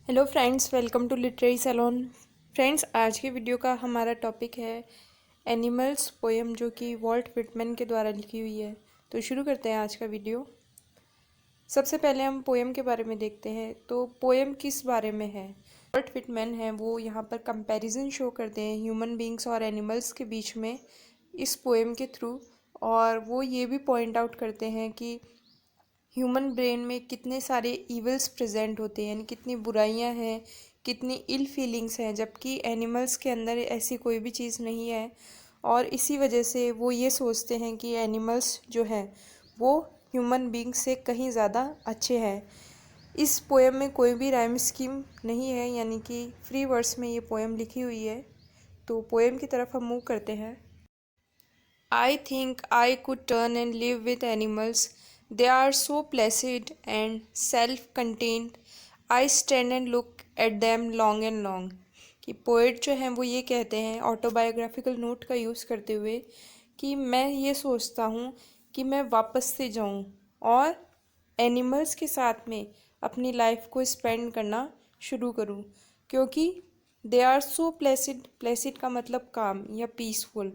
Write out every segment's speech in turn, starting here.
Hello friends, welcome to literary salon. Friends, आज की video का हमारा टॉपिक है एनिमल्स पोएम, जो कि वॉल्ट व्हिटमैन के द्वारा लिखी हुई है। तो शुरू करते हैं आज का वीडियो। सबसे पहले हम पोएम के बारे में देखते हैं। तो पोएम किस बारे में है? वॉल्ट व्हिटमैन है वो यहाँ पर कंपैरिजन शो करते हैं ह्यूमन बींग्स और एनिमल्स के बीच में इस पोएम के थ्रू। और वो ये भी पॉइंट आउट करते हैं कि ह्यूमन ब्रेन में कितने सारे इवल्स प्रेजेंट होते हैं, यानी कितनी बुराइयां हैं, कितनी इल फीलिंग्स हैं, जबकि एनिमल्स के अंदर ऐसी कोई भी चीज़ नहीं है। और इसी वजह से वो ये सोचते हैं कि एनिमल्स जो हैं वो ह्यूमन बींग्स से कहीं ज़्यादा अच्छे हैं। इस पोएम में कोई भी राइम स्कीम नहीं है, यानी कि फ्री वर्ड्स में ये पोएम लिखी हुई है। तो पोएम की तरफ हम मूव करते हैं। I think I could turn and live with animals. They are so placid and self-contained. I stand and look at them long and long. कि पोएट जो हैं वो ये कहते हैं ऑटोबायोग्राफिकल नोट का यूज़ करते हुए कि मैं ये सोचता हूँ कि मैं वापस से जाऊँ और एनिमल्स के साथ में अपनी लाइफ को स्पेंड करना शुरू करूँ, क्योंकि they are so placid. Placid का मतलब काम या पीसफुल।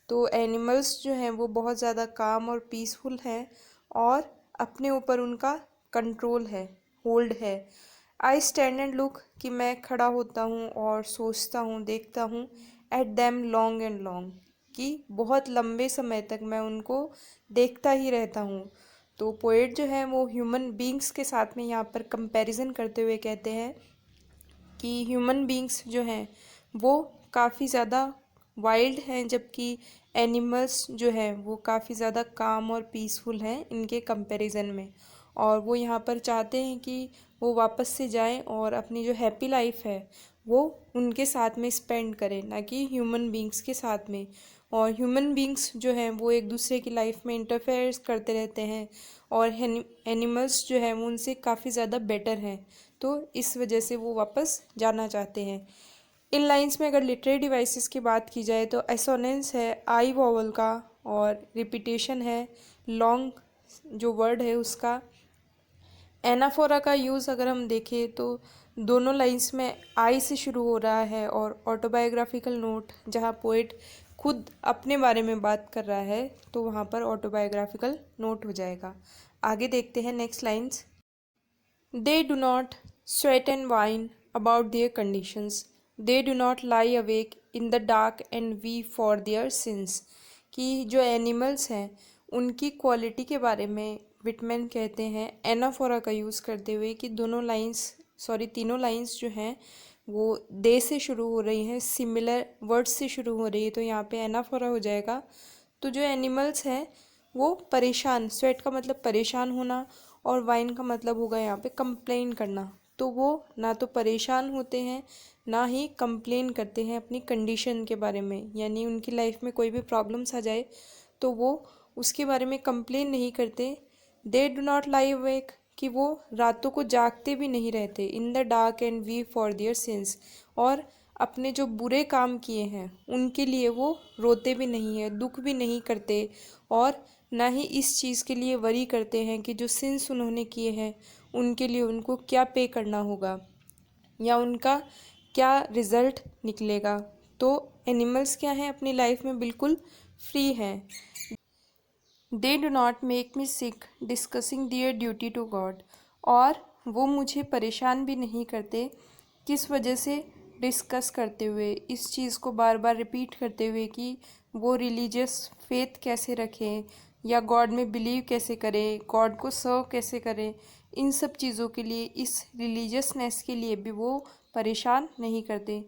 तो एनिमल्स जो हैं वो बहुत ज़्यादा काम और पीसफुल हैं और अपने ऊपर उनका कंट्रोल है, होल्ड है। आई स्टैंड एंड लुक कि मैं खड़ा होता हूँ और सोचता हूँ, देखता हूँ। At them long and long कि बहुत लंबे समय तक मैं उनको देखता ही रहता हूँ। तो पोएट जो है वो ह्यूमन बींग्स के साथ में यहाँ पर कंपैरिजन करते हुए कहते हैं कि ह्यूमन बींग्स जो हैं वो काफ़ी ज़्यादा वाइल्ड हैं, जबकि एनिमल्स जो हैं वो काफ़ी ज़्यादा काम और पीसफुल हैं इनके कंपैरिजन में। और वो यहाँ पर चाहते हैं कि वो वापस से जाएं और अपनी जो हैप्पी लाइफ है वो उनके साथ में स्पेंड करें, ना कि ह्यूमन बींग्स के साथ में। और ह्यूमन बींग्स जो हैं वो एक दूसरे की लाइफ में इंटरफेयर करते रहते हैं और एनिमल्स जो हैं वो उनसे काफ़ी ज़्यादा बेटर हैं। तो इस वजह से वो वापस जाना चाहते हैं। इन लाइंस में अगर लिटरेरी डिवाइसेस की बात की जाए तो एसोनेंस है आई वॉवल का, और रिपीटेशन है लॉन्ग जो वर्ड है उसका। एनाफोरा का यूज़ अगर हम देखें तो दोनों लाइंस में आई से शुरू हो रहा है, और ऑटोबायोग्राफिकल नोट जहाँ पोएट खुद अपने बारे में बात कर रहा है तो वहाँ पर ऑटोबायोग्राफिकल नोट हो जाएगा। आगे देखते हैं next lines. They do not sweat and whine about their conditions. They do not lie awake in the dark and weep for their sins. कि जो एनिमल्स हैं उनकी क्वालिटी के बारे में विटमैन कहते हैं एनाफोरा का यूज़ करते हुए कि तीनों लाइंस जो हैं वो दे से शुरू हो रही हैं, सिमिलर वर्ड्स से शुरू हो रही है, तो यहाँ पे एनाफोरा हो जाएगा। तो जो एनिमल्स हैं वो परेशान, स्वेट का मतलब परेशान होना और वाइन का मतलब होगा यहाँ पे कंप्लेन करना। तो वो ना तो परेशान होते हैं ना ही कंप्लेन करते हैं अपनी कंडीशन के बारे में, यानी उनकी लाइफ में कोई भी प्रॉब्लम्स आ जाए तो वो उसके बारे में कंप्लेन नहीं करते। They do not lie awake कि वो रातों को जागते भी नहीं रहते। In the dark and weep for their sins, और अपने जो बुरे काम किए हैं उनके लिए वो रोते भी नहीं है, दुख भी नहीं करते, और ना ही इस चीज़ के लिए वरी करते हैं कि जो सिंस उन्होंने किए हैं उनके लिए उनको क्या पे करना होगा या उनका क्या रिज़ल्ट निकलेगा। तो एनिमल्स क्या हैं, अपनी लाइफ में बिल्कुल फ्री हैं। They do not make me sick discussing their duty to God, और वो मुझे परेशान भी नहीं करते किस वजह से डिस्कस करते हुए, इस चीज़ को बार बार रिपीट करते हुए कि वो रिलीजियस फेथ कैसे रखें या गॉड में बिलीव कैसे करें, गॉड को सर्व कैसे करें। इन सब चीज़ों के लिए, इस रिलीजियसनेस के लिए भी वो परेशान नहीं करते।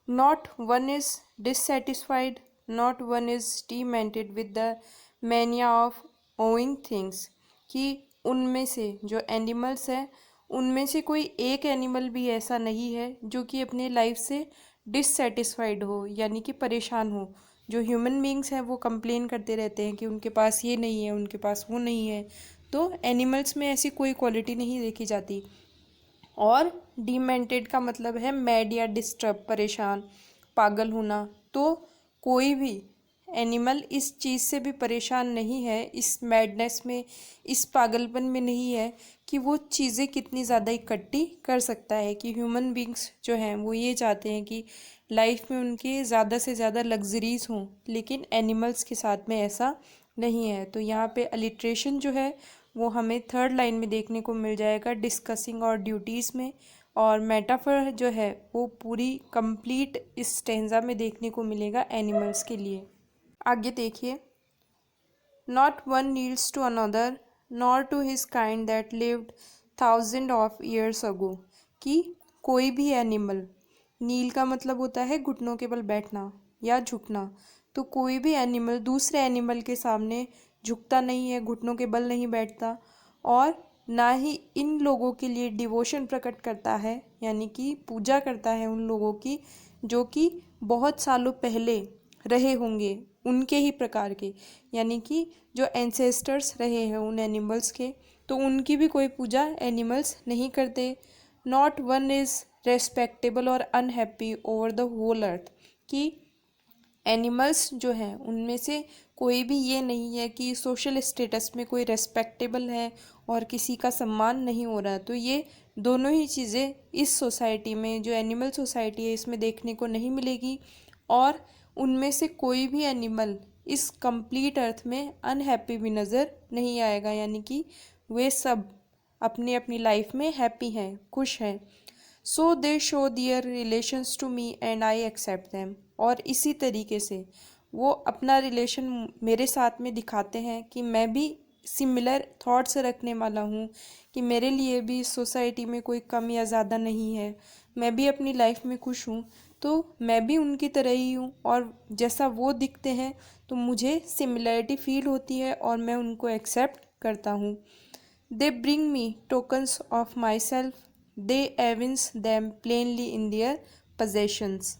Not one is dissatisfied, not one is demented with the mania of owing things, कि उनमें से जो एनिमल्स हैं उनमें से कोई एक एनिमल भी ऐसा नहीं है जो कि अपने लाइफ से डिससेटिस्फाइड हो, यानी कि परेशान हो। जो ह्यूमन बींग्स हैं वो कंप्लेन करते रहते हैं कि उनके पास ये नहीं है, उनके पास वो नहीं है। तो एनिमल्स में ऐसी कोई क्वालिटी नहीं देखी जाती। और डिमेंटेड का मतलब है मैड या डिस्टर्ब, परेशान, पागल होना। तो कोई भी एनिमल इस चीज़ से भी परेशान नहीं है, इस मैडनेस में, इस पागलपन में नहीं है कि वो चीज़ें कितनी ज़्यादा इकट्ठी कर सकता है। कि ह्यूमन बींग्स जो हैं वो ये चाहते हैं कि लाइफ में उनके ज़्यादा से ज़्यादा लग्जरीज हों, लेकिन एनिमल्स के साथ में ऐसा नहीं है। तो यहाँ पे अलिट्रेशन जो है वो हमें थर्ड लाइन में देखने को मिल जाएगा, डिस्कसिंग और ड्यूटीज़ में। और मेटाफर जो है वो पूरी कंप्लीट इस स्टेंजा में देखने को मिलेगा एनिमल्स के लिए। आगे देखिए, not one kneels to another nor to his kind that lived thousand of years ago. कि कोई भी एनिमल, नील का मतलब होता है घुटनों के बल बैठना या झुकना, तो कोई भी एनिमल दूसरे एनिमल के सामने झुकता नहीं है, घुटनों के बल नहीं बैठता, और ना ही इन लोगों के लिए डिवोशन प्रकट करता है, यानी कि पूजा करता है उन लोगों की जो कि बहुत सालों पहले रहे होंगे, उनके ही प्रकार के, यानी कि जो एंसेस्टर्स रहे हैं उन एनिमल्स के, तो उनकी भी कोई पूजा एनिमल्स नहीं करते। नॉट वन इज़ रेस्पेक्टेबल और unhappy over the whole earth. कि एनिमल्स जो हैं उनमें से कोई भी ये नहीं है कि सोशल स्टेटस में कोई रेस्पेक्टेबल है और किसी का सम्मान नहीं हो रहा। तो ये दोनों ही चीज़ें इस सोसाइटी में, जो एनिमल सोसाइटी है, इसमें देखने को नहीं मिलेगी। और उनमें से कोई भी एनिमल इस कंप्लीट अर्थ में अनहैप्पी भी नज़र नहीं आएगा, यानी कि वे सब अपनी अपनी लाइफ में हैप्पी हैं, खुश हैं। So they show their relations to me and I accept them. और इसी तरीके से वो अपना रिलेशन मेरे साथ में दिखाते हैं कि मैं भी सिमिलर थॉट्स रखने वाला हूँ, कि मेरे लिए भी सोसाइटी में कोई कम या ज़्यादा नहीं है, मैं भी अपनी लाइफ में खुश हूँ, तो मैं भी उनकी तरह ही हूँ। और जैसा वो दिखते हैं तो मुझे सिमिलैरिटी फील होती है और मैं उनको एक्सेप्ट करता हूँ। They bring me tokens of myself, they evince them plainly in their possessions।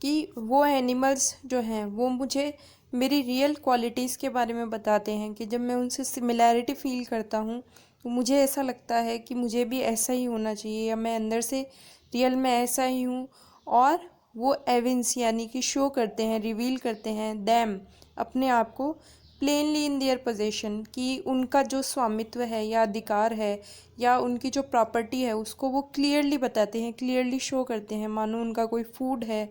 कि वो एनिमल्स जो हैं वो मुझे मेरी रियल क्वालिटीज़ के बारे में बताते हैं, कि जब मैं उनसे सिमिलैरिटी फील करता हूँ तो मुझे ऐसा लगता है कि मुझे भी ऐसा ही होना चाहिए, या मैं अंदर से रियल में ऐसा ही हूँ। और वो एविंस यानी कि शो करते हैं, रिवील करते हैं दैम अपने आप को, प्लेनली इन देयर पोजेशन, कि उनका जो स्वामित्व है या अधिकार है या उनकी जो प्रॉपर्टी है उसको वो क्लियरली बताते हैं, क्लियरली शो करते हैं। मानो उनका कोई फूड है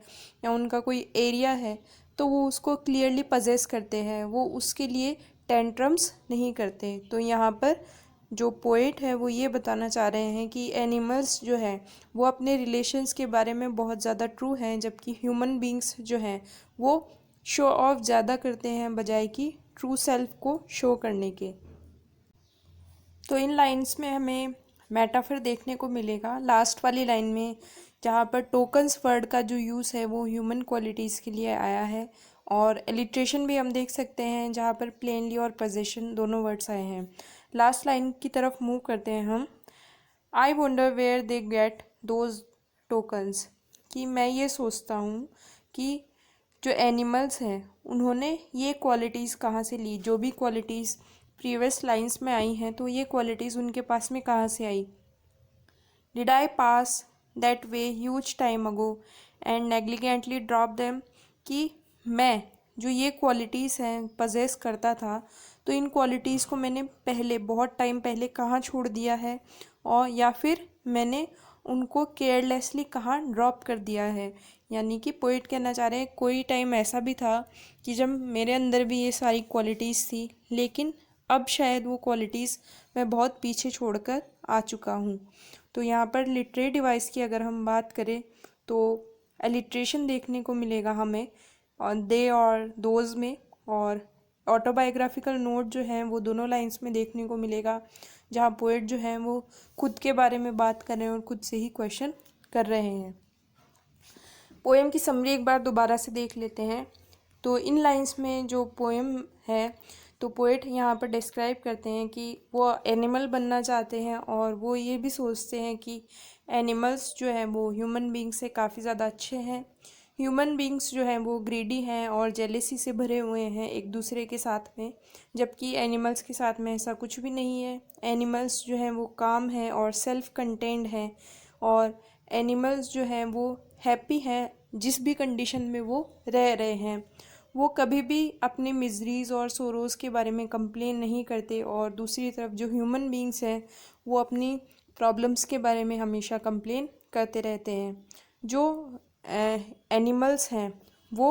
या उनका कोई एरिया है तो वो उसको क्लियरली पजेस करते हैं, वो उसके लिए टेंट्रम्स नहीं करते। तो यहाँ पर जो पोएट है वो ये बताना चाह रहे हैं कि एनिमल्स जो हैं वो अपने रिलेशंस के बारे में बहुत ज़्यादा ट्रू हैं, जबकि ह्यूमन बींग्स जो हैं वो शो ऑफ ज़्यादा करते हैं बजाय कि ट्रू सेल्फ को शो करने के। तो इन लाइंस में हमें मेटाफर देखने को मिलेगा लास्ट वाली लाइन में, जहाँ पर टोकन्स वर्ड का जो यूज़ है वो ह्यूमन क्वालिटीज़ के लिए आया है। और एलिट्रेशन भी हम देख सकते हैं जहाँ पर प्लेनली और पोजेशन दोनों वर्ड्स आए हैं। लास्ट लाइन की तरफ मूव करते हैं हम। I wonder where they get those tokens. कि मैं ये सोचता हूँ कि जो एनिमल्स हैं उन्होंने ये क्वालिटीज़ कहाँ से ली, जो भी क्वालिटीज़ प्रीवियस लाइंस में आई हैं तो ये क्वालिटीज़ उनके पास में कहाँ से आई। Did I pass that way huge time ago and negligently drop them. कि मैं जो ये क्वालिटीज़ हैं पजेस करता था तो इन क्वालिटीज़ को मैंने पहले बहुत टाइम पहले कहाँ छोड़ दिया है, और या फिर मैंने उनको केयरलेसली कहाँ ड्रॉप कर दिया है। यानी कि पोइट कहना चाह रहे हैं कोई टाइम ऐसा भी था कि जब मेरे अंदर भी ये सारी क्वालिटीज़ थी, लेकिन अब शायद वो क्वालिटीज़ मैं बहुत पीछे छोड़कर आ चुका हूँ। तो यहाँ पर लिटरेरी डिवाइस की अगर हम बात करें तो एलिट्रेशन देखने को मिलेगा हमें और दे और दोज में, और ऑटोबायोग्राफिकल नोट जो हैं वो दोनों लाइंस में देखने को मिलेगा, जहाँ पोएट जो हैं वो खुद के बारे में बात कर रहे हैं और खुद से ही क्वेश्चन कर रहे हैं। पोएम की समरी एक बार दोबारा से देख लेते हैं। तो इन लाइंस में जो पोएम है तो पोएट यहाँ पर डिस्क्राइब करते हैं कि वो एनिमल बनना चाहते हैं और वो ये भी सोचते हैं कि एनिमल्स जो हैं वो ह्यूमन बींग्स से काफ़ी ज़्यादा अच्छे हैं। ह्यूमन बींग्स जो हैं वो ग्रीडी हैं और जेलेसी से भरे हुए हैं एक दूसरे के साथ में, जबकि एनिमल्स के साथ में ऐसा कुछ भी नहीं है। एनिमल्स जो हैं वो काम हैं और सेल्फ कंटेन्ड हैं, और एनिमल्स जो हैं वो हैप्पी हैं जिस भी कंडीशन में वो रह रहे हैं। वो कभी भी अपने मिजरीज़ और सोरोज़ के बारे में कंप्लेन नहीं करते, और दूसरी तरफ जो ह्यूमन बींग्स हैं वो अपनी प्रॉब्लम्स के बारे में हमेशा कंप्लेन करते रहते हैं। जो एनिमल्स हैं वो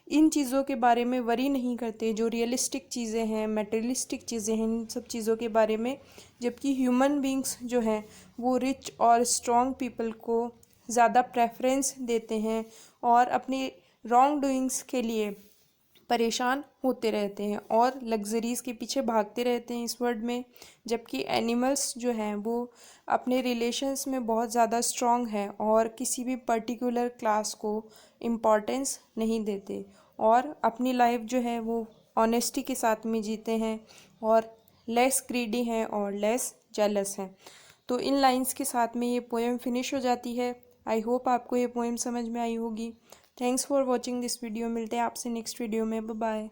इन चीज़ों के बारे में वरी नहीं करते, जो रियलिस्टिक चीज़ें हैं, मटेरियलिस्टिक चीज़ें हैं, इन सब चीज़ों के बारे में। जबकि ह्यूमन बींग्स जो हैं वो रिच और स्ट्रॉन्ग पीपल को ज़्यादा प्रेफरेंस देते हैं और अपनी रॉन्ग डूइंग्स के लिए परेशान होते रहते हैं और लग्जरीज़ के पीछे भागते रहते हैं इस वर्ल्ड में। जबकि एनिमल्स जो हैं वो अपने रिलेशंस में बहुत ज़्यादा स्ट्रॉन्ग हैं और किसी भी पर्टिकुलर क्लास को इम्पोर्टेंस नहीं देते, और अपनी लाइफ जो है वो ऑनेस्टी के साथ में जीते हैं और लेस ग्रीडी हैं और लेस जेलस हैं। तो इन लाइंस के साथ में ये पोएम फिनिश हो जाती है। आई होप आपको ये पोएम समझ में आई होगी। Thanks for watching this video. मिलते हैं आपसे नेक्स्ट वीडियो में। Bye bye.